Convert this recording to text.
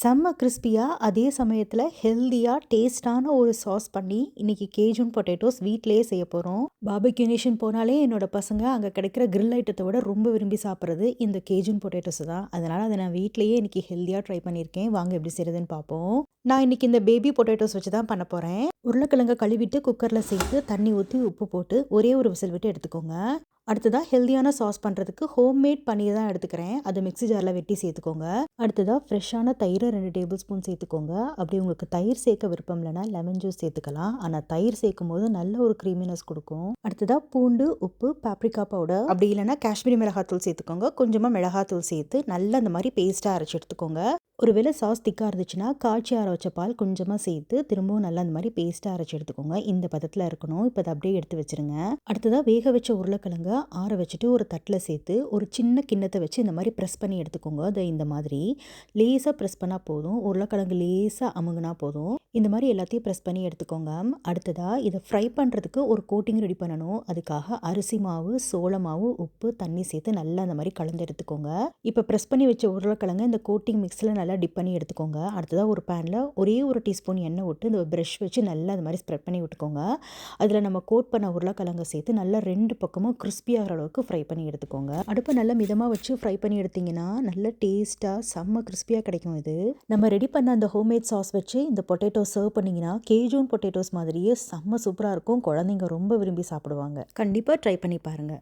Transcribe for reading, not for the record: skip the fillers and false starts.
செம்ம கிறிஸ்பியாக அதே சமயத்தில் ஹெல்த்தியாக டேஸ்டான ஒரு சாஸ் பண்ணி இன்றைக்கி கேஜூன் பொட்டேட்டோஸ் வீட்டிலேயே செய்ய போகிறோம். பார்பிக்யூ நேஷன் போனாலே என்னோட பசங்க அங்கே கிடைக்கிற கிரில் ஐட்டத்தை விட ரொம்ப விரும்பி சாப்பிட்றது இந்த கேஜூன் பொட்டேட்டோஸ் தான். அதனால் அதை நான் வீட்டிலேயே இன்றைக்கி ஹெல்த்தியாக ட்ரை பண்ணியிருக்கேன். வாங்க எப்படி செய்கிறதுன்னு பார்ப்போம். நான் இன்றைக்கி இந்த பேபி பொட்டேட்டோஸ் வச்சு தான் பண்ண போகிறேன். உருளைக்கிழங்கை கழுவிட்டு குக்கரில் சேர்த்து தண்ணி ஊற்றி உப்பு போட்டு ஒரே ஒரு விசில் விட்டு எடுத்துக்கோங்க. அடுத்ததாக ஹெல்த்தியான சாஸ் பண்ணுறதுக்கு ஹோம்மேட் பன்னீர் தான் எடுத்துக்கிறேன். அது மிக்ஸி ஜாரில் வெட்டி சேர்த்துக்கோங்க. அடுத்ததாக ஃப்ரெஷ்ஷான தயிரை 2 டேபிள் ஸ்பூன் சேர்த்துக்கோங்க. அப்படி உங்களுக்கு தயிர் சேர்க்க விருப்பம் இல்லைனா லெமன் ஜூஸ் சேர்த்துக்கலாம். ஆனால் தயிர் சேர்க்கும் போது நல்ல ஒரு க்ரீமினஸ் கொடுக்கும். அடுத்ததாக பூண்டு, உப்பு, பாப்ரிகா பவுடர், அப்படி இல்லைனா காஷ்மீரி மிளகாத்தூள் சேர்த்துக்கோங்க. கொஞ்சமாக மிளகாத்தூள் சேர்த்து நல்லா அந்த மாதிரி பேஸ்ட்டாக அரைச்சி எடுத்துக்கோங்க. ஒருவேளை சாஸ் திக்காக இருந்துச்சுன்னா காய்ச்சி ஆற வச்ச பால் கொஞ்சமாக சேர்த்து திரும்பவும் நல்லா அந்த மாதிரி பேஸ்ட்டாக அரைச்சி எடுத்துக்கோங்க. இந்த பதத்தில் இருக்கணும். இப்போ அதை அப்படியே எடுத்து வச்சுருங்க. அடுத்ததாக வேக வச்ச உருளைக்கிழங்க ஆற வச்சுட்டு ஒரு தட்டில் சேர்த்து ஒரு சின்ன கிண்ணத்தை வச்சு இந்த மாதிரி ப்ரெஸ் பண்ணி எடுத்துக்கோங்க. அதை இந்த மாதிரி லேசாக ப்ரெஸ் பண்ணால் போதும். உருளைக்கிழங்கு லேசாக அமுகுனா போதும். இந்த மாதிரி எல்லாத்தையும் ப்ரெஸ் பண்ணி எடுத்துக்கோங்க. அடுத்ததாக இதை ஃப்ரை பண்ணுறதுக்கு ஒரு கோட்டிங் ரெடி பண்ணணும். அதுக்காக அரிசி மாவு, சோள மாவு, உப்பு, தண்ணி சேர்த்து நல்லா அந்த மாதிரி கலந்து எடுத்துக்கோங்க. இப்போ ப்ரெஸ் பண்ணி வச்ச உருளைக்கிழங்கு இந்த கோட்டிங் மிக்ஸில் நல்லா டிப் பண்ணி எடுத்துக்கோங்க. அடுத்ததாக ஒரு பேனில் ஒரே ஒரு டீஸ்பூன் எண்ணெய் விட்டு இந்த ப்ரஷ் வச்சு நல்லா அது மாதிரி ஸ்ப்ரெட் பண்ணி விட்டுக்கோங்க. அதில் நம்ம கோட் பண்ண உருளைக்கிழங்கை சேர்த்து நல்லா 2 பக்கமும் கிறிஸ்பி ஆகிற அளவுக்கு ஃப்ரை பண்ணி எடுத்துக்கோங்க. அடுப்பை நல்லா மிதமாக வச்சு ஃப்ரை பண்ணி எடுத்திங்கன்னா நல்ல டேஸ்ட்டாக செம்ம கிறிஸ்பியாக கிடைக்கும். இது நம்ம ரெடி பண்ண அந்த ஹோம்மேட் சாஸ் வச்சு இந்த பொட்டேட்டோ சர்வ் பண்ணிங்கன்னா கேஜூன் பொட்டேட்டோஸ் மாதிரியே செம்ம சூப்பராக இருக்கும். குழந்தைங்க ரொம்ப விரும்பி சாப்பிடுவாங்க. கண்டிப்பாக ட்ரை பண்ணி பாருங்கள்.